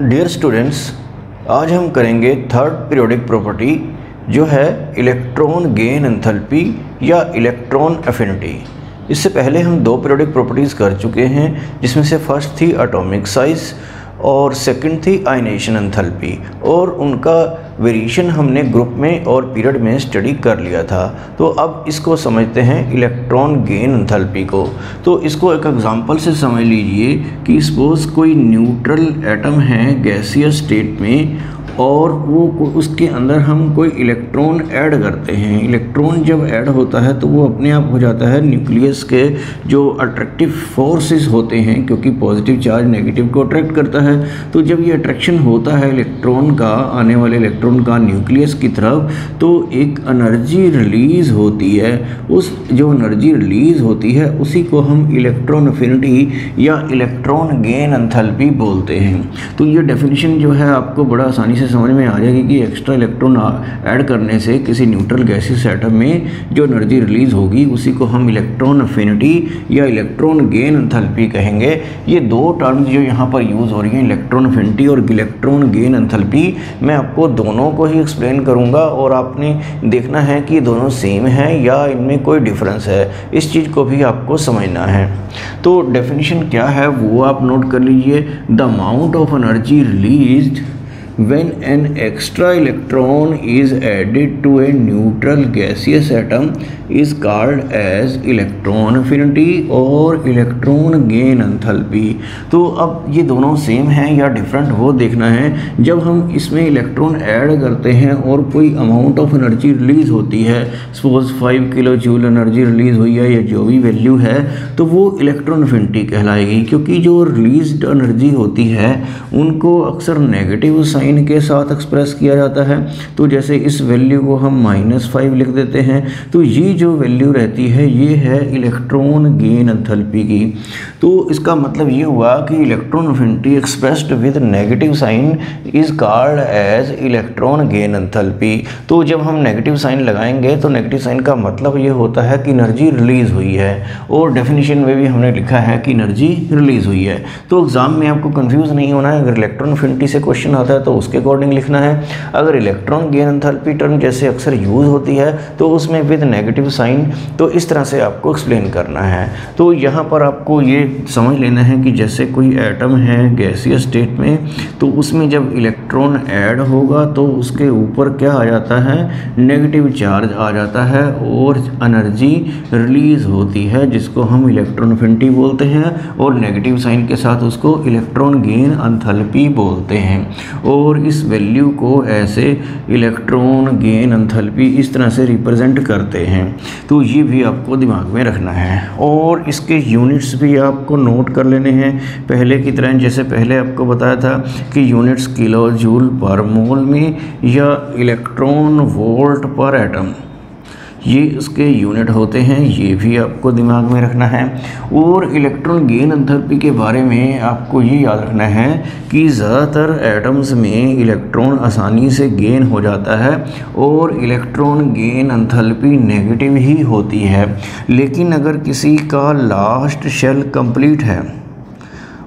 Dear students, आज हम करेंगे थर्ड पीरियोडिक प्रॉपर्टी जो है इलेक्ट्रॉन गेन एंथैल्पी या इलेक्ट्रॉन एफिनिटी। इससे पहले हम दो पीरियोडिक प्रॉपर्टीज़ कर चुके हैं, जिसमें से फर्स्ट थी एटॉमिक साइज और सेकंड थी आयनेशन एंथैल्पी, और उनका वेरिएशन हमने ग्रुप में और पीरियड में स्टडी कर लिया था। तो अब इसको समझते हैं इलेक्ट्रॉन गेन एंथैल्पी को। तो इसको एक एग्जांपल से समझ लीजिए कि सपोज़ कोई न्यूट्रल एटम है गैसियस स्टेट में और वो उसके अंदर हम कोई इलेक्ट्रॉन ऐड करते हैं। इलेक्ट्रॉन जब ऐड होता है तो वो अपने आप हो जाता है न्यूक्लियस के जो अट्रैक्टिव फोर्सेस होते हैं, क्योंकि पॉजिटिव चार्ज नेगेटिव को अट्रैक्ट करता है। तो जब ये अट्रैक्शन होता है इलेक्ट्रॉन का, आने वाले इलेक्ट्रॉन का न्यूक्लियस की तरफ, तो एक एनर्जी रिलीज़ होती है। उस जो एनर्जी रिलीज़ होती है उसी को हम इलेक्ट्रॉन एफिनिटी या इलेक्ट्रॉन गेन एंथैल्पी बोलते हैं। तो ये डेफिनेशन जो है आपको बड़ा आसानी से समझ में आ जाएगी कि एक्स्ट्रा इलेक्ट्रॉन ऐड करने से किसी न्यूट्रल गैसियस एटम में जो एनर्जी रिलीज होगी उसी को हम इलेक्ट्रॉन एफिनिटी या इलेक्ट्रॉन गेन एंथैल्पी कहेंगे। ये दो टर्म्स जो यहाँ पर यूज़ हो रही हैं, इलेक्ट्रॉन एफिनिटी और इलेक्ट्रॉन गेन एंथैल्पी, मैं आपको दोनों को ही एक्सप्लेन करूँगा और आपने देखना है कि ये दोनों सेम हैं या इनमें कोई डिफरेंस है। इस चीज़ को भी आपको समझना है। तो डेफिनेशन क्या है वो आप नोट कर लीजिए। The amount of energy released when an extra electron is added to a neutral gaseous atom is called as electron affinity और electron gain enthalpy। तो अब ये दोनों सेम हैं या डिफरेंट वो देखना है। जब हम इसमें इलेक्ट्रॉन ऐड करते हैं और कोई अमाउंट ऑफ एनर्जी रिलीज़ होती है, suppose 5 kilo joule energy release हुई है या जो भी वैल्यू है, तो वो इलेक्ट्रॉन एफिनिटी कहलाएगी। क्योंकि जो रिलीज्ड एनर्जी होती है उनको अक्सर नेगेटिव साइन के साथ एक्सप्रेस किया जाता है। तो जैसे इस वैल्यू को हम -5 लिख देते हैं, तो ये जो वैल्यू रहती है ये है इलेक्ट्रॉन गेन एंथैल्पी की। तो इसका मतलब ये हुआ कि electron affinity expressed with negative sign is called as electron gain enthalpy. तो जब हम नेगेटिव साइन लगाएंगे तो नेगेटिव साइन का मतलब ये होता है कि एनर्जी रिलीज हुई है, और डेफिनेशन में भी हमने लिखा है कि एनर्जी रिलीज हुई है। तो एग्जाम में आपको कंफ्यूज नहीं होना है। अगर इलेक्ट्रॉन एफिनिटी से क्वेश्चन आता है तो उसके अकॉर्डिंग लिखना है। अगर इलेक्ट्रॉन गेन एंथैल्पी टर्म जैसे अक्सर यूज़ होती है तो उसमें विद नेगेटिव साइन, तो इस तरह से आपको एक्सप्लेन करना है। तो यहाँ पर आपको ये समझ लेना है कि जैसे कोई एटम है गैसियस स्टेट में, तो उसमें जब इलेक्ट्रॉन ऐड होगा तो उसके ऊपर क्या आ जाता है, नेगेटिव चार्ज आ जाता है और एनर्जी रिलीज होती है, जिसको हम इलेक्ट्रॉन एफिनिटी बोलते हैं, और नेगेटिव साइन के साथ उसको इलेक्ट्रॉन गेन एंथैल्पी बोलते हैं। और इस वैल्यू को ऐसे इलेक्ट्रॉन गेन एंथैल्पी इस तरह से रिप्रेजेंट करते हैं। तो ये भी आपको दिमाग में रखना है, और इसके यूनिट्स भी आपको नोट कर लेने हैं पहले की तरह। जैसे पहले आपको बताया था कि यूनिट्स किलो जूल पर मोल में या इलेक्ट्रॉन वोल्ट पर एटम, ये इसके यूनिट होते हैं। ये भी आपको दिमाग में रखना है। और इलेक्ट्रॉन गेन एंथैल्पी के बारे में आपको ये याद रखना है कि ज़्यादातर एटम्स में इलेक्ट्रॉन आसानी से गेन हो जाता है और इलेक्ट्रॉन गेन एंथैल्पी नेगेटिव ही होती है। लेकिन अगर किसी का लास्ट शेल कंप्लीट है,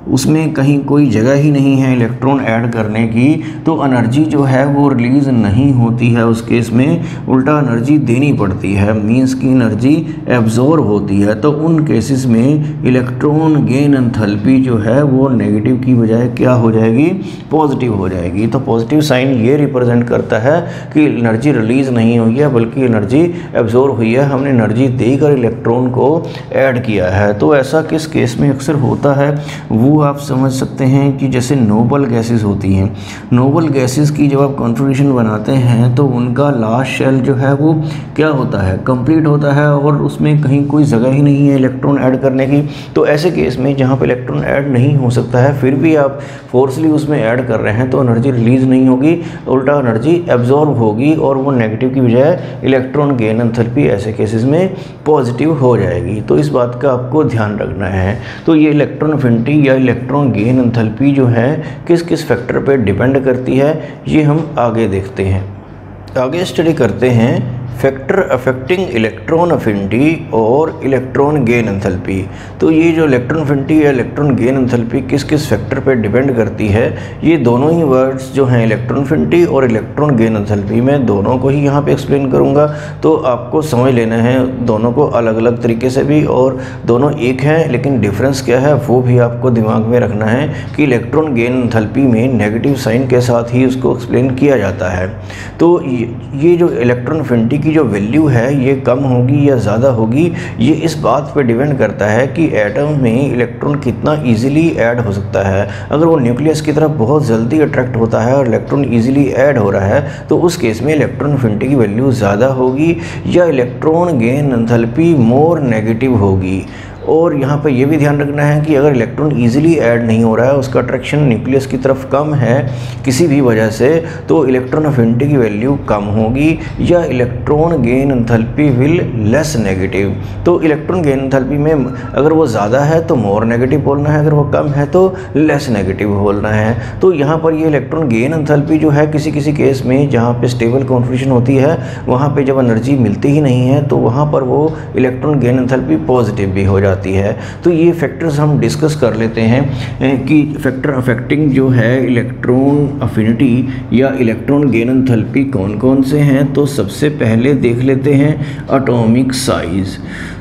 उसमें कहीं कोई जगह ही नहीं है इलेक्ट्रॉन ऐड करने की, तो एनर्जी जो है वो रिलीज़ नहीं होती है। उस केस में उल्टा एनर्जी देनी पड़ती है, मींस की एनर्जी एब्जॉर्ब होती है। तो उन केसेस में इलेक्ट्रॉन गेन एंथैल्पी जो है वो नेगेटिव की बजाय क्या हो जाएगी, पॉजिटिव हो जाएगी। तो पॉजिटिव साइन ये रिप्रेजेंट करता है कि एनर्जी रिलीज़ नहीं हुई है बल्कि एनर्जी एब्जॉर्ब हुई है, हमने एनर्जी देकर इलेक्ट्रॉन को ऐड किया है। तो ऐसा किस केस में अक्सर होता है वो आप समझ सकते हैं कि जैसे नोबल गैसेस होती हैं। नोबल गैसेस की जब आप कॉन्फ़िगरेशन बनाते हैं तो उनका लास्ट शेल जो है वो क्या होता है, कंप्लीट होता है, और उसमें कहीं कोई जगह ही नहीं है इलेक्ट्रॉन ऐड करने की। तो ऐसे केस में जहाँ पे इलेक्ट्रॉन ऐड नहीं हो सकता है, फिर भी आप फोर्सली उसमें ऐड कर रहे हैं, तो एनर्जी रिलीज़ नहीं होगी, उल्टा एनर्जी एब्जॉर्ब होगी और वो नेगेटिव की बजाय इलेक्ट्रॉन गेन एंथैल्पी ऐसे केसेस में पॉजिटिव हो जाएगी। तो इस बात का आपको ध्यान रखना है। तो ये इलेक्ट्रॉन एफिनिटी या इलेक्ट्रॉन गेन एंथैल्पी जो है किस किस फैक्टर पर डिपेंड करती है, ये हम आगे देखते हैं। आगे स्टडी करते हैं फैक्टर अफेक्टिंग इलेक्ट्रॉन अफिनिटी और इलेक्ट्रॉन गेन एंथैल्पी। तो ये जो इलेक्ट्रॉन अफिनिटी या इलेक्ट्रॉन गेन एंथैल्पी किस किस फैक्टर पर डिपेंड करती है, ये दोनों ही वर्ड्स जो हैं इलेक्ट्रॉन अफिनिटी और इलेक्ट्रॉन गेन एंथैल्पी, मैं दोनों को ही यहाँ पे एक्सप्लेन करूँगा। तो आपको समझ लेना है दोनों को अलग अलग तरीके से भी, और दोनों एक हैं लेकिन डिफरेंस क्या है वो भी आपको दिमाग में रखना है कि इलेक्ट्रॉन गेन एंथैल्पी में नेगेटिव साइन के साथ ही उसको एक्सप्लेन किया जाता है। तो ये जो इलेक्ट्रॉन अफिनिटी की जो वैल्यू है ये कम होगी या ज़्यादा होगी, ये इस बात पे डिपेंड करता है कि एटम में इलेक्ट्रॉन कितना इजीली ऐड हो सकता है। अगर वो न्यूक्लियस की तरफ बहुत जल्दी अट्रैक्ट होता है और इलेक्ट्रॉन इजीली ऐड हो रहा है तो उस केस में इलेक्ट्रॉन अफिनिटी की वैल्यू ज़्यादा होगी या electron gain enthalpy more negative होगी। और यहाँ पर यह भी ध्यान रखना है कि अगर इलेक्ट्रॉन इजीली ऐड नहीं हो रहा है, उसका अट्रैक्शन न्यूक्लियस की तरफ कम है किसी भी वजह से, तो इलेक्ट्रॉन अफिनिटी की वैल्यू कम होगी या electron gain enthalpy will less negative. तो इलेक्ट्रॉन गेन एंथैल्पी में अगर वो ज़्यादा है तो मोर नेगेटिव बोलना है, अगर वो कम है तो लेस नेगेटिव बोलना है। तो यहाँ पर ये इलेक्ट्रॉन गेन एंथैल्पी जो है किसी किसी केस में जहाँ पे स्टेबल कॉन्फिगरेशन होती है वहाँ पे जब एनर्जी मिलती ही नहीं है तो वहाँ पर वो इलेक्ट्रॉन गेन एंथैल्पी पॉजिटिव भी हो जाती है। तो ये फैक्टर्स हम डिस्कस कर लेते हैं कि फैक्टर अफेक्टिंग जो है इलेक्ट्रॉन अफिनिटी या इलेक्ट्रॉन गेन एंथैल्पी कौन कौन से हैं। तो सबसे पहले देख लेते हैं एटॉमिक साइज़।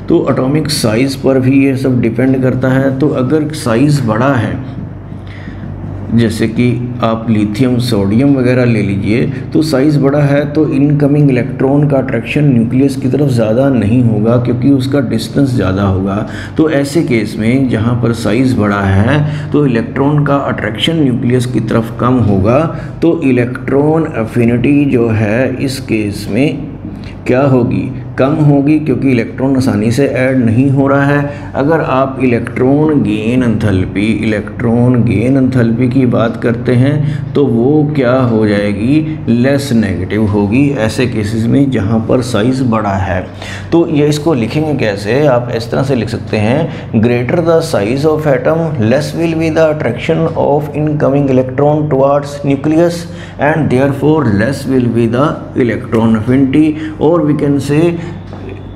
तो एटॉमिक साइज़ पर भी ये सब डिपेंड करता है। तो अगर साइज़ बड़ा है, जैसे कि आप लिथियम सोडियम वगैरह ले लीजिए, तो साइज़ बड़ा है तो इनकमिंग इलेक्ट्रॉन का अट्रैक्शन न्यूक्लियस की तरफ ज़्यादा नहीं होगा क्योंकि उसका डिस्टेंस ज़्यादा होगा। तो ऐसे केस में जहाँ पर साइज़ बड़ा है तो इलेक्ट्रॉन का अट्रैक्शन न्यूक्लियस की तरफ कम होगा। तो इलेक्ट्रॉन अफिनिटी जो है इस केस में क्या होगी, कम होगी क्योंकि इलेक्ट्रॉन आसानी से ऐड नहीं हो रहा है। अगर आप इलेक्ट्रॉन गेन एंथैल्पी की बात करते हैं तो वो क्या हो जाएगी, लेस नेगेटिव होगी ऐसे केसेस में जहां पर साइज़ बड़ा है। तो ये इसको लिखेंगे कैसे, आप इस तरह से लिख सकते हैं, greater the size of atom less will be the attraction of incoming electron towards nucleus and therefore less will be the electron affinity, और we can say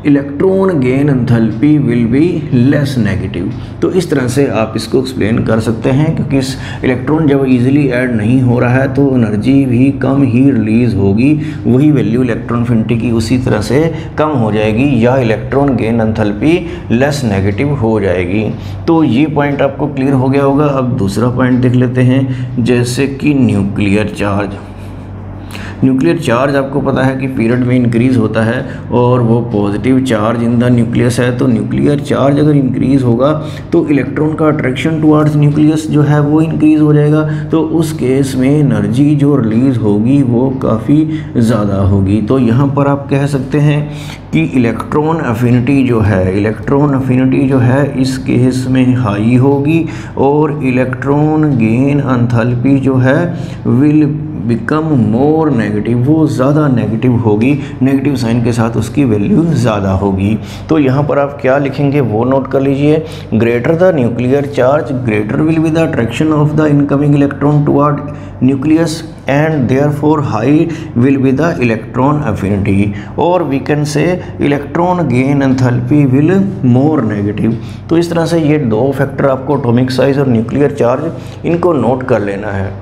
electron gain enthalpy will be less negative. तो इस तरह से आप इसको explain कर सकते हैं क्योंकि इस इलेक्ट्रॉन जब इजीली ऐड नहीं हो रहा है तो एनर्जी भी कम ही रिलीज़ होगी, वही वैल्यू इलेक्ट्रॉन अफिनिटी की उसी तरह से कम हो जाएगी या electron gain enthalpy less negative हो जाएगी। तो ये पॉइंट आपको क्लियर हो गया होगा। अब दूसरा पॉइंट देख लेते हैं, जैसे कि न्यूक्लियर चार्ज। न्यूक्लियर चार्ज आपको पता है कि पीरियड में इंक्रीज़ होता है और वो positive charge in the nucleus है। तो न्यूक्लियर चार्ज अगर इंक्रीज़ होगा तो इलेक्ट्रॉन का अट्रैक्शन टुवर्ड्स न्यूक्लियस जो है वो इंक्रीज़ हो जाएगा। तो उस केस में एनर्जी जो रिलीज़ होगी वो काफ़ी ज़्यादा होगी। तो यहाँ पर आप कह सकते हैं कि इलेक्ट्रॉन अफिनिटी जो है इस केस में हाई होगी और इलेक्ट्रॉन गेन एंथैल्पी जो है विल बिकम मोर नेगेटिव, वो ज़्यादा नेगेटिव होगी, नेगेटिव साइन के साथ उसकी वैल्यू ज़्यादा होगी। तो यहाँ पर आप क्या लिखेंगे वो नोट कर लीजिए, greater the nuclear charge greater will be the attraction of the incoming electron toward nucleus and therefore high will be the electron affinity, और we can say electron gain enthalpy will more negative. तो इस तरह से ये दो factor आपको atomic size और nuclear charge इनको नोट कर लेना है।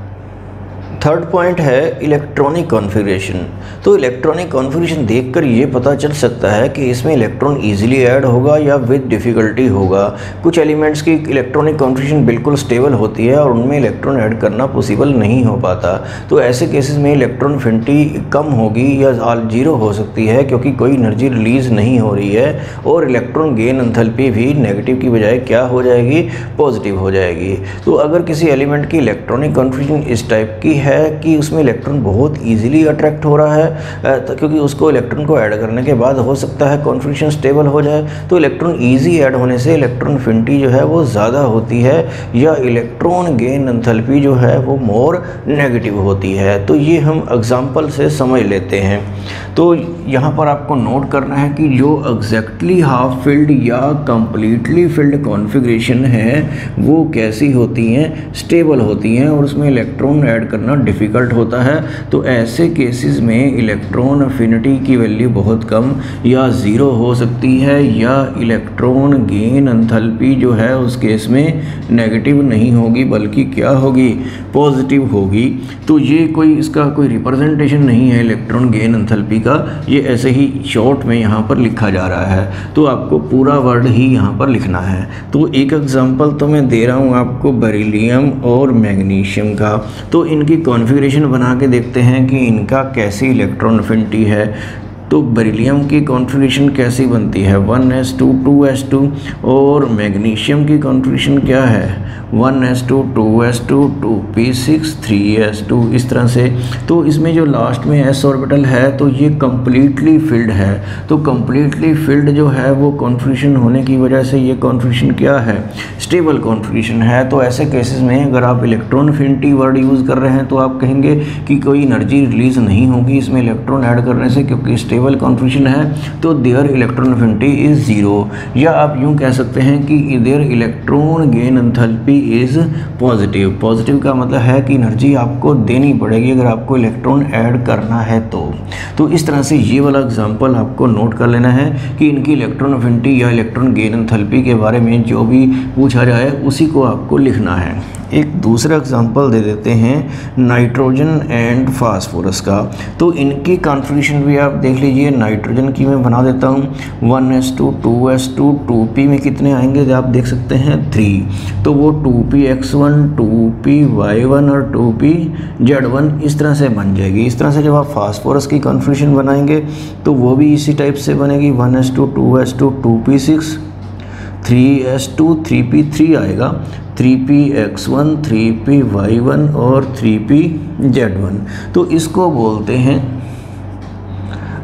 थर्ड पॉइंट है इलेक्ट्रॉनिक कॉन्फ़िगरेशन। तो इलेक्ट्रॉनिक कॉन्फ़िगरेशन देखकर ये पता चल सकता है कि इसमें इलेक्ट्रॉन इजीली ऐड होगा या विद डिफ़िकल्टी होगा। कुछ एलिमेंट्स की इलेक्ट्रॉनिक कॉन्फ़िगरेशन बिल्कुल स्टेबल होती है और उनमें इलेक्ट्रॉन ऐड करना पॉसिबल नहीं हो पाता। तो ऐसे केसेस में इलेक्ट्रॉन अफिनिटी कम होगी या जीरो हो सकती है क्योंकि कोई एनर्जी रिलीज़ नहीं हो रही है, और इलेक्ट्रॉन गेन एंथैल्पी भी नेगेटिव की बजाय क्या हो जाएगी, पॉजिटिव हो जाएगी। तो अगर किसी एलिमेंट की इलेक्ट्रॉनिक कॉन्फ़िगरेशन इस टाइप की है कि उसमें इलेक्ट्रॉन बहुत इजीली अट्रैक्ट हो रहा है क्योंकि उसको इलेक्ट्रॉन को ऐड करने के बाद हो सकता है कॉन्फ़िगरेशन स्टेबल हो जाए, तो इलेक्ट्रॉन इजी ऐड होने से इलेक्ट्रॉन अफिनिटी जो है वो ज़्यादा होती है या इलेक्ट्रॉन गेन एंथैल्पी जो है वो मोर नेगेटिव होती है। तो ये हम एग्जांपल से समझ लेते हैं। तो यहाँ पर आपको नोट करना है कि जो एग्जैक्टली हाफ फिल्ड या कंप्लीटली फिल्ड कॉन्फ़िगरेशन है वो कैसी होती हैं, स्टेबल होती हैं और उसमें इलेक्ट्रॉन ऐड करना डिफ़िकल्ट होता है। तो ऐसे केसेस में इलेक्ट्रॉन अफिनिटी की वैल्यू बहुत कम या ज़ीरो हो सकती है, या इलेक्ट्रॉन गेन एंथैल्पी जो है उस केस में नेगेटिव नहीं होगी बल्कि क्या होगी, पॉजिटिव होगी। तो ये कोई इसका कोई रिप्रेजेंटेशन नहीं है इलेक्ट्रॉन गेन एंथैल्पी का, ये ऐसे ही शॉर्ट में यहाँ पर लिखा जा रहा है। तो आपको पूरा वर्ड ही यहाँ पर लिखना है। तो एक एग्जांपल तो मैं दे रहा हूँ आपको बेरिलियम और मैग्नीशियम का। तो इनकी कॉन्फ़िगरेशन बना के देखते हैं कि इनका कैसी इलेक्ट्रॉन अफिनिटी है। तो बेरिलियम की कॉन्फ़िगरेशन कैसी बनती है, 1s2 2s2, और मैग्नीशियम की कॉन्फ़िगरेशन क्या है, 1s2 2s2 2p6 3s2, इस तरह से। तो इसमें जो लास्ट में s ऑर्बिटल है तो ये कम्प्लीटली फिल्ड है। तो कम्प्लीटली फिल्ड जो है वो कॉन्फ़िगरेशन होने की वजह से ये कॉन्फ़िगरेशन क्या है, स्टेबल कॉन्फ़िगरेशन है। तो ऐसे केसेस में अगर आप इलेक्ट्रॉन अफिनिटी वर्ड यूज़ कर रहे हैं तो आप कहेंगे कि कोई एनर्जी रिलीज़ नहीं होगी इसमें इलेक्ट्रॉन ऐड करने से, क्योंकि स्टेबल कॉन्फ़िगरेशन है तो there electron affinity is zero. या आप यूँ कह सकते हैं कि there electron gain enthalpy is positive. Positive का मतलब है कि एनर्जी आपको देनी पड़ेगी अगर आपको इलेक्ट्रॉन ऐड करना है तो इस तरह से ये वाला एग्जांपल आपको नोट कर लेना है कि इनकी इलेक्ट्रॉन अफिनिटी या इलेक्ट्रॉन गेन एंथैल्पी के बारे में जो भी पूछा जाए उसी को आपको लिखना है। एक दूसरा एग्जांपल दे देते हैं नाइट्रोजन एंड फास्फोरस का। तो इनकी कॉन्फ़िगरेशन भी आप देख लीजिए। नाइट्रोजन की मैं बना देता हूँ 1s2 2s2 2p में कितने आएंगे आप देख सकते हैं 3। तो वो 2px1 2py1 और 2pz1 इस तरह से बन जाएगी। इस तरह से जब आप फास्फोरस की कॉन्फ़िगरेशन बनाएंगे तो वो भी इसी टाइप से बनेगी 1s2 2s2 2p6 3s2 3p3 आएगा, 3px1 3py1 और 3pz1। तो इसको बोलते हैं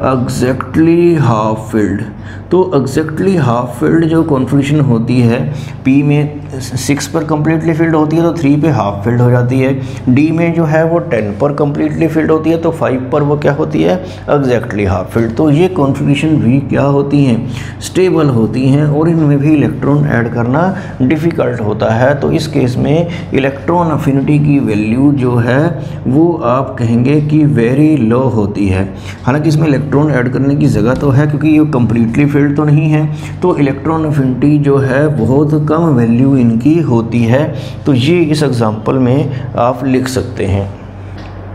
एग्जैक्टली हाफ फिल्ड। तो एग्जैक्टली हाफ फिल्ड जो कॉन्फ़िगरेशन होती है, P में 6 पर कम्प्लीटली फिल्ड होती है तो 3 पे हाफ फिल्ड हो जाती है। D में जो है वो 10 पर कम्प्लीटली फिल्ड होती है तो 5 पर वो क्या होती है, एग्जैक्टली हाफ फिल्ड। तो ये कॉन्फ़िगरेशन भी क्या होती हैं, स्टेबल होती हैं और इनमें भी इलेक्ट्रॉन ऐड करना डिफ़िकल्ट होता है। तो इस केस में इलेक्ट्रॉन अफिनिटी की वैल्यू जो है वो आप कहेंगे कि वेरी लो होती है। हालांकि इसमें इलेक्ट्रॉन ऐड करने की जगह तो है क्योंकि ये कम्प्लीटली फिल्ड तो नहीं है, तो इलेक्ट्रॉन अफिनिटी जो है बहुत कम वैल्यू इनकी होती है। तो ये इस एग्जांपल में आप लिख सकते हैं।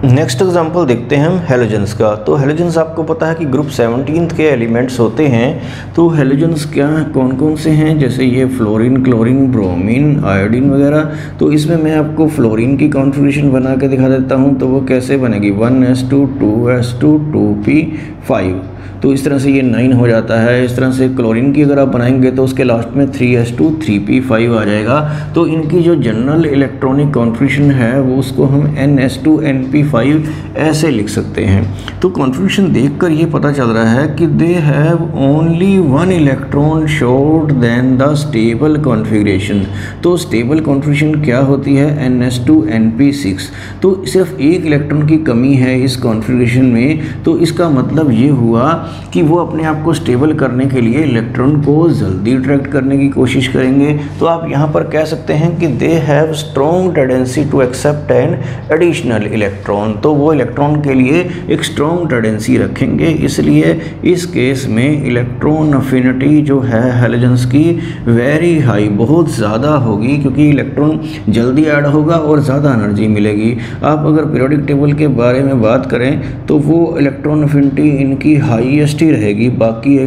नेक्स्ट एग्जांपल देखते हैं हम हेलोजेंस का। तो हेलोजेंस आपको पता है कि ग्रुप 17 के एलिमेंट्स होते हैं। तो हेलोजेंस क्या कौन कौन से हैं, जैसे ये फ्लोरीन, क्लोरीन, ब्रोमीन, आयोडीन वगैरह। तो इसमें मैं आपको फ्लोरीन की कॉन्फ़िगरेशन बना के दिखा देता हूँ। तो वो कैसे बनेगी, 1s2 2s2 2p5। तो इस तरह से ये 9 हो जाता है। इस तरह से क्लोरीन की अगर आप बनाएंगे तो उसके लास्ट में 3s2 3p5 आ जाएगा। तो इनकी जो जनरल इलेक्ट्रॉनिक कॉन्फ़िगरेशन है वो उसको हम ns2 np5 ऐसे लिख सकते हैं। तो कॉन्फ़िगरेशन देखकर ये पता चल रहा है कि they have only 1 electron short than the stable configuration. तो स्टेबल कॉन्फ़िगरेशन क्या होती है, ns2 np6। तो सिर्फ एक इलेक्ट्रॉन की कमी है इस कॉन्फ़िगरेशन में। तो इसका मतलब ये हुआ कि वो अपने आप को स्टेबल करने के लिए इलेक्ट्रॉन को जल्दी अट्रैक्ट करने की कोशिश करेंगे। तो आप यहाँ पर कह सकते हैं कि they have strong tendency to accept an additional electron. तो वो इलेक्ट्रॉन के लिए एक स्ट्रॉन्ग टेंडेंसी रखेंगे, इसलिए इस केस में इलेक्ट्रॉन अफिनिटी जो है हेलोजेंस की वेरी हाई, बहुत ज़्यादा होगी, क्योंकि इलेक्ट्रॉन जल्दी ऐड होगा और ज़्यादा एनर्जी मिलेगी। आप अगर पीरियोडिक टेबल के बारे में बात करें तो वो इलेक्ट्रॉन अफिनिटी इनकी हाईएस्ट ही रहेगी बाकी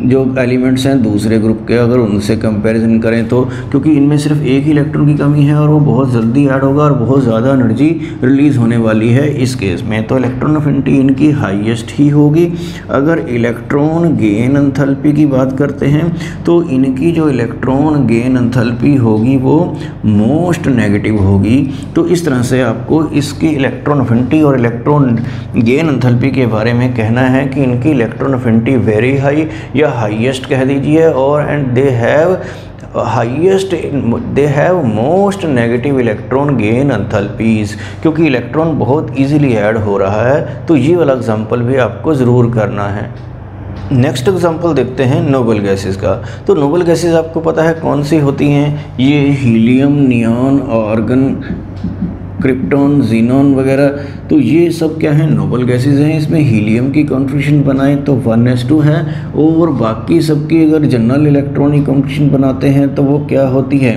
जो एलिमेंट्स हैं दूसरे ग्रुप के अगर उनसे कंपैरिजन करें तो, क्योंकि इनमें सिर्फ एक ही इलेक्ट्रॉन की कमी है और वो बहुत जल्दी ऐड होगा और बहुत ज़्यादा एनर्जी रिलीज़ होने वाली है इस केस में। तो इलेक्ट्रॉन अफिनिटी इनकी हाईएस्ट ही होगी। अगर इलेक्ट्रॉन गेन एंथैल्पी की बात करते हैं तो इनकी जो इलेक्ट्रॉन गेन एंथैल्पी होगी वो मोस्ट नेगेटिव होगी। तो इस तरह से आपको इसकी इलेक्ट्रॉन अफिनिटी और इलेक्ट्रॉन गेन एंथैल्पी के बारे में कहना है कि इनकी इलेक्ट्रॉन अफिनिटी वेरी हाई या हाईएस्ट कह दीजिए, और and they have most negative electron gain enthalpies, क्योंकि इलेक्ट्रॉन बहुत इजीली ऐड हो रहा है। तो ये वाला एग्जांपल भी आपको ज़रूर करना है। नेक्स्ट एग्जांपल देखते हैं नोबल गैसेस का। तो नोबल गैसेस आपको पता है कौन सी होती हैं, ये helium, neon, argon, krypton, xenon वगैरह, तो ये सब क्या है, नोबल गैसेज हैं। इसमें हीलियम की कॉन्फ़िगरेशन बनाएं तो 1s2 है, और बाकी सबकी अगर जनरल इलेक्ट्रॉनिक कॉन्फ़िगरेशन बनाते हैं तो वो क्या होती है,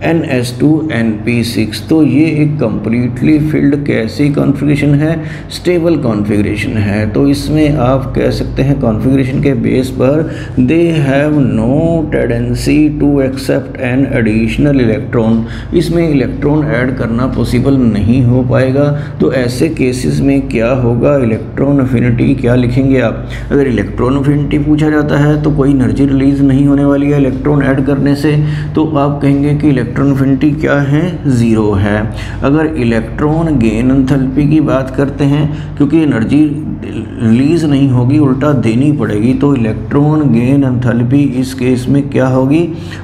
NS2 NP6। तो ये एक कम्प्लीटली फिल्ड कैसी कॉन्फ़िगरेशन है, स्टेबल कॉन्फ़िगरेशन है। तो इसमें आप कह सकते हैं कॉन्फ़िगरेशन के बेस पर they have no tendency to accept an additional electron, इसमें इलेक्ट्रॉन ऐड करना पॉसिबल नहीं हो पाएगा। तो ऐसे केसेस में क्या होगा, इलेक्ट्रॉन अफिनिटी क्या लिखेंगे आप, अगर इलेक्ट्रॉन अफिनिटी पूछा जाता है तो कोई एनर्जी रिलीज नहीं होने वाली है इलेक्ट्रॉन ऐड करने से, तो आप कहेंगे कि इलेक्ट्रॉन अफिनिटी क्या है, 0 है। अगर इलेक्ट्रॉन गेन एंथैल्पी की बात करते हैं, क्योंकि एनर्जी रिलीज नहीं होगी, उल्टा देनी पड़ेगी, तो इलेक्ट्रॉन गेन एंथैल्पी इस केस में क्या होगी,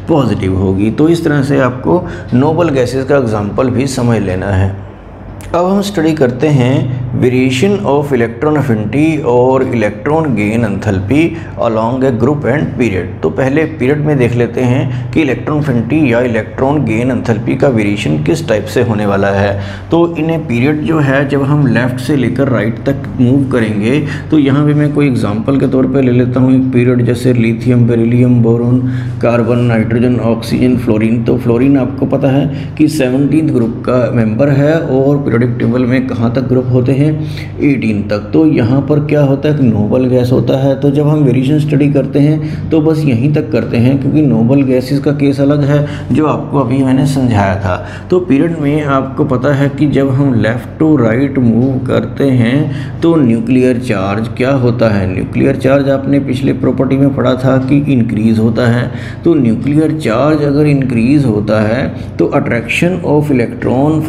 पॉजिटिव होगी। तो इस तरह से आपको नोबल गैसेस का एग्जाम्पल भी समझ लेना है। अब हम स्टडी करते हैं वेरिएशन ऑफ इलेक्ट्रॉन अफिनिटी और electron gain enthalpy along A group and period. तो पहले पीरियड में देख लेते हैं कि इलेक्ट्रॉन अफिनिटी या इलेक्ट्रॉन गेन एंथैल्पी का वेरिएशन किस टाइप से होने वाला है। तो इन्हें पीरियड जो है, जब हम लेफ़्ट से लेकर राइट तक मूव करेंगे, तो यहाँ पे मैं कोई एग्जांपल के तौर पे ले लेता हूँ एक पीरियड, जैसे lithium, beryllium, boron, carbon, nitrogen, oxygen, fluorine. तो फ्लोरीन आपको पता है कि 17th ग्रुप का मेंबर है, और पीरियडिक टेबल में कहाँ तक ग्रुप होते हैं, 18 तक। तो यहाँ पर क्या होता है कि नोबल गैस होता है। तो जब हम वेरिएशन स्टडी करते हैं तो बस यहीं तक करते हैं, क्योंकि नोबल गैसेस का केस अलग है जो आपको अभी मैंने समझाया था। तो पीरियड में आपको पता है कि जब हम लेफ़्ट टू राइट मूव करते हैं तो न्यूक्लियर चार्ज क्या होता है, न्यूक्लियर चार्ज आपने पिछले प्रॉपर्टी में पढ़ा था कि इंक्रीज होता है। तो न्यूक्लियर चार्ज अगर इंक्रीज होता है तो attraction of electron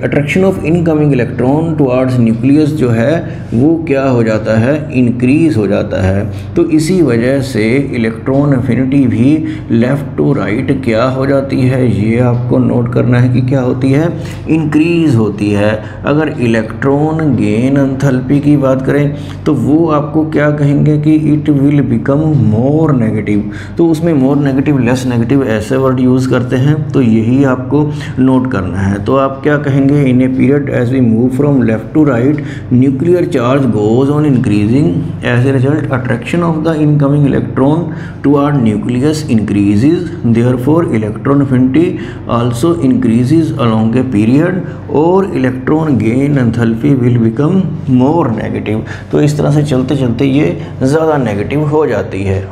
attraction of incoming electron towards nucleus जो है वो क्या हो जाता है, इंक्रीज हो जाता है। तो इसी वजह से इलेक्ट्रॉन अफिनिटी भी लेफ़्ट टू राइट क्या हो जाती है, ये आपको नोट करना है कि क्या होती है, इंक्रीज होती है। अगर इलेक्ट्रॉन गेन एंथैल्पी की बात करें तो वो आपको क्या कहेंगे कि it will become more negative. तो उसमें मोर नेगेटिव, लेस नेगेटिव ऐसे वर्ड यूज़ करते हैं, तो यही आपको नोट करना है। तो आप क्या कहेंगे, in a period as we move from left to right nuclear charge goes on increasing, as a result attraction of the incoming electron toward nucleus increases, therefore electron affinity also increases along a period, और electron gain enthalpy will become more negative. तो इस तरह से चलते चलते ये ज़्यादा negative हो जाती है।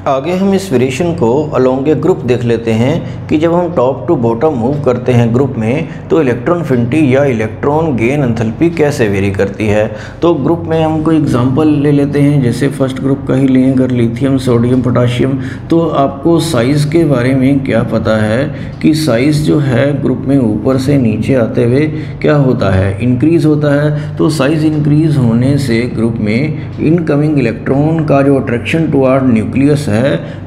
आगे हम इस वेरिएशन को अलोंग ए ग्रुप देख लेते हैं कि जब हम टॉप टू बॉटम मूव करते हैं ग्रुप में तो इलेक्ट्रॉन अफिनिटी या इलेक्ट्रॉन गेन एंथैल्पी कैसे वेरी करती है। तो ग्रुप में हम कोई एग्जांपल ले लेते हैं, जैसे फर्स्ट ग्रुप का ही लें, अगर लिथियम, सोडियम, पोटाशियम। तो आपको साइज़ के बारे में क्या पता है कि साइज़ जो है ग्रुप में ऊपर से नीचे आते हुए क्या होता है, इंक्रीज़ होता है। तो साइज़ इंक्रीज़ होने से ग्रुप में इनकमिंग इलेक्ट्रॉन का जो अट्रैक्शन टुवर्ड न्यूक्लियस है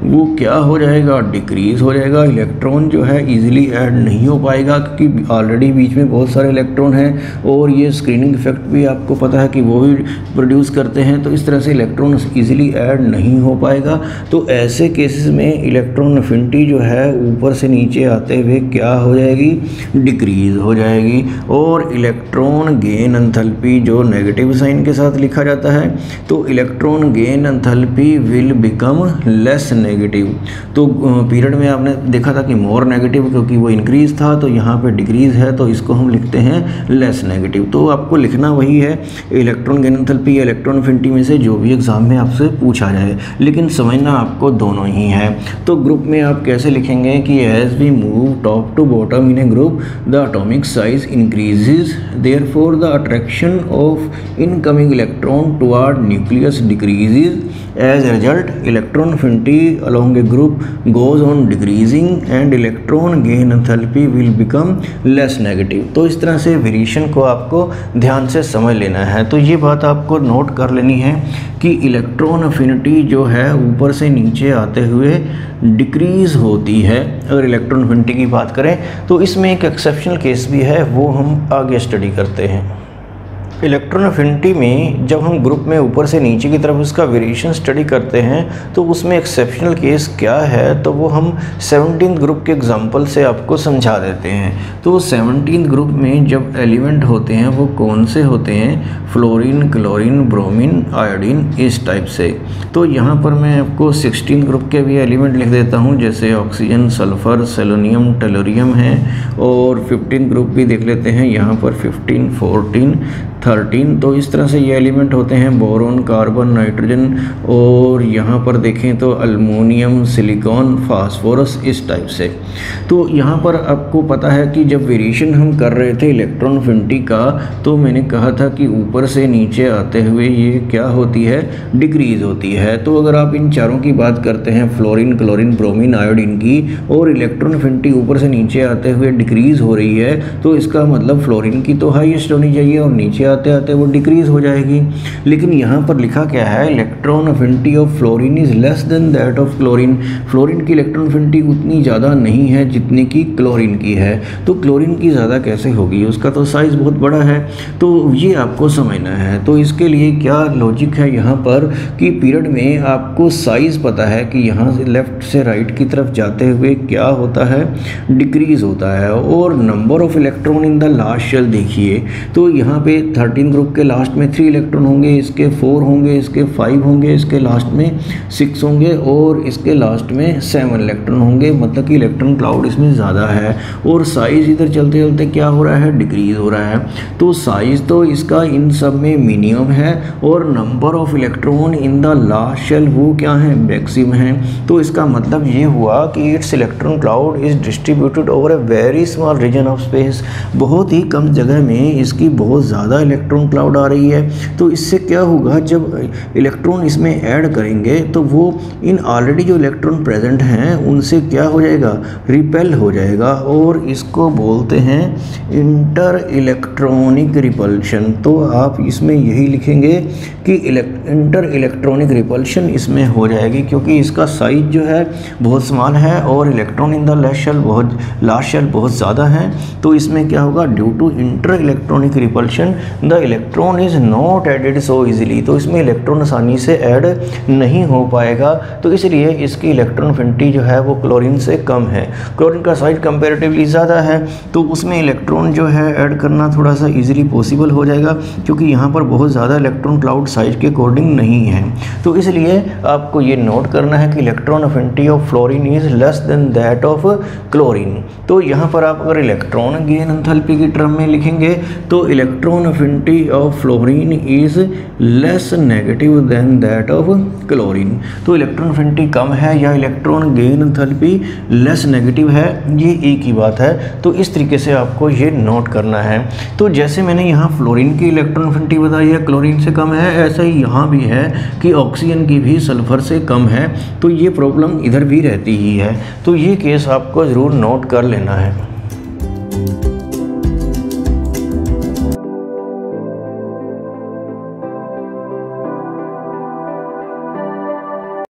वो क्या हो जाएगा, डिक्रीज हो जाएगा। इलेक्ट्रॉन जो है इजीली ऐड नहीं हो पाएगा, क्योंकि ऑलरेडी बीच में बहुत सारे इलेक्ट्रॉन हैं, और ये स्क्रीनिंग इफेक्ट भी आपको पता है कि वो भी प्रोड्यूस करते हैं। तो इस तरह से इलेक्ट्रॉन इजीली ऐड नहीं हो पाएगा। तो ऐसे केसेस में इलेक्ट्रॉन अफिनिटी जो है ऊपर से नीचे आते हुए क्या हो जाएगी, डिक्रीज हो जाएगी। और इलेक्ट्रॉन गेन एंथैल्पी जो नेगेटिव साइन के साथ लिखा जाता है, तो electron gain enthalpy will become less negative. तो पीरियड में आपने देखा था कि मोर नेगेटिव, क्योंकि वो इंक्रीज था, तो यहाँ पे डिक्रीज है, तो इसको हम लिखते हैं लेस नेगेटिव। तो आपको लिखना वही है, इलेक्ट्रॉन गेन एंथैल्पी या इलेक्ट्रॉन अफिनिटी में से जो भी एग्जाम में आपसे पूछा जाए, लेकिन समझना आपको दोनों ही है। तो ग्रुप में आप कैसे लिखेंगे कि as we move top to bottom in a group the atomic size increases, therefore the attraction of incoming electron toward nucleus decreases, as a result electron affinity along a group goes on decreasing and electron gain enthalpy will become less negative। तो इस तरह से variation को आपको ध्यान से समझ लेना है। तो ये बात आपको नोट कर लेनी है कि इलेक्ट्रॉन अफिनिटी जो है ऊपर से नीचे आते हुए डिक्रीज़ होती है। अगर इलेक्ट्रॉन अफिनिटी की बात करें तो इसमें एक एक्सेप्शनल केस भी है, वो हम आगे स्टडी करते हैं। इलेक्ट्रॉन अफिनिटी में जब हम ग्रुप में ऊपर से नीचे की तरफ उसका वेरिएशन स्टडी करते हैं तो उसमें एक्सेप्शनल केस क्या है, तो वो हम 17th ग्रुप के एग्जांपल से आपको समझा देते हैं। तो 17th ग्रुप में जब एलिमेंट होते हैं वो कौन से होते हैं, फ्लोरीन, क्लोरीन, ब्रोमीन, आयोडीन, इस टाइप से। तो यहाँ पर मैं आपको 16 ग्रुप के भी एलिमेंट लिख देता हूँ, जैसे ऑक्सीजन, सल्फर, सेलेनियम, टेलोरियम है। और 15 ग्रुप भी देख लेते हैं, यहाँ पर 15, 14, 13। तो इस तरह से ये एलिमेंट होते हैं, बोरोन, कार्बन, नाइट्रोजन, और यहाँ पर देखें तो अल्मोनियम, सिलिकॉन, फास्फोरस, इस टाइप से। तो यहाँ पर आपको पता है कि जब वेरिएशन हम कर रहे थे इलेक्ट्रॉन अफिनिटी का, तो मैंने कहा था कि ऊपर से नीचे आते हुए ये क्या होती है, डिक्रीज़ होती है। तो अगर आप इन चारों की बात करते हैं, फ्लोरीन, क्लोरीन, ब्रोमीन, आयोडीन की, और इलेक्ट्रॉन अफिनिटी ऊपर से नीचे आते हुए डिक्रीज़ हो रही है, तो इसका मतलब फ्लोरीन की तो हाईएस्ट होनी चाहिए और नीचे आते आते वो डिक्रीज़ हो जाएगी। लेकिन यहाँ पर लिखा क्या है, electron affinity of fluorine is less than that of chlorine. Fluorine की इलेक्ट्रॉन अफिनिटी उतनी ज़्यादा नहीं है जितनी की क्लोरीन की है। तो क्लोरीन की ज़्यादा कैसे होगी, उसका तो साइज़ बहुत बड़ा है। तो ये आपको समझना है। तो इसके लिए क्या लॉजिक है यहाँ पर कि पीरियड में आपको साइज़ पता है कि यहाँ से लेफ़्ट से राइट की तरफ जाते हुए क्या होता है, डिक्रीज़ होता है। और number of electron in the last shell देखिए, तो यहाँ पे 13 ग्रुप के लास्ट में 3 इलेक्ट्रॉन होंगे, इसके 4 होंगे, इसके 5 होंगे, इसके लास्ट में 6 होंगे, और इसके लास्ट में 7 इलेक्ट्रॉन होंगे। मतलब कि इलेक्ट्रॉन क्लाउड इसमें ज़्यादा है, और साइज़ इधर चलते चलते क्या हो रहा है, डिक्रीज़ हो रहा है। तो साइज़ तो इसका इन सब में मिनिमम है, और number of electron in the last shell वो क्या है, मैक्सिमम है। तो इसका मतलब ये हुआ कि its electron cloud is distributed over a very small region of space. बहुत ही कम जगह में इसकी बहुत ज़्यादा इलेक्ट्रॉन क्लाउड आ रही है। तो इससे क्या होगा, जब इलेक्ट्रॉन इसमें ऐड करेंगे तो वो इन ऑलरेडी जो इलेक्ट्रॉन प्रेजेंट हैं उनसे क्या हो जाएगा, रिपेल हो जाएगा, और इसको बोलते हैं इंटर इलेक्ट्रॉनिक रिपल्शन। तो आप इसमें यही लिखेंगे कि इंटर इलेक्ट्रॉनिक रिपल्शन इसमें हो जाएगी, क्योंकि इसका साइज जो है बहुत स्मॉल है और electron in the last shell बहुत ज़्यादा है। तो इसमें क्या होगा, due to inter electronic repulsion the electron is not added so easily. तो इसमें इलेक्ट्रॉन आसानी से ऐड नहीं हो पाएगा। तो इसलिए इसकी इलेक्ट्रॉन अफिनिटी जो है वो क्लोरीन से कम है। क्लोरीन का साइज कंपैरेटिवली ज़्यादा है, तो उसमें इलेक्ट्रॉन जो है ऐड करना थोड़ा सा इजीली पॉसिबल हो जाएगा, क्योंकि यहाँ पर बहुत ज़्यादा इलेक्ट्रॉन क्लाउड साइज के अकॉर्डिंग नहीं है। तो इसलिए आपको ये नोट करना है कि electron affinity of fluorine is less than that of chlorine. तो यहाँ पर आप अगर इलेक्ट्रॉन गेन एंथैल्पी की टर्म में लिखेंगे तो electron affinity of fluorine is less negative than that of chlorine. तो इलेक्ट्रॉन अफिनिटी कम है या electron gain enthalpy less negative है, ये एक ही बात है। तो इस तरीके से आपको ये नोट करना है। तो जैसे मैंने यहाँ फ्लोरीन की इलेक्ट्रॉन अफिनिटी बताई है, क्लोरीन से कम है, ऐसा ही यहाँ भी है कि ऑक्सीजन की भी सल्फर से कम है। तो ये प्रॉब्लम इधर भी रहती ही है। तो ये केस आपको ज़रूर नोट कर लेना है।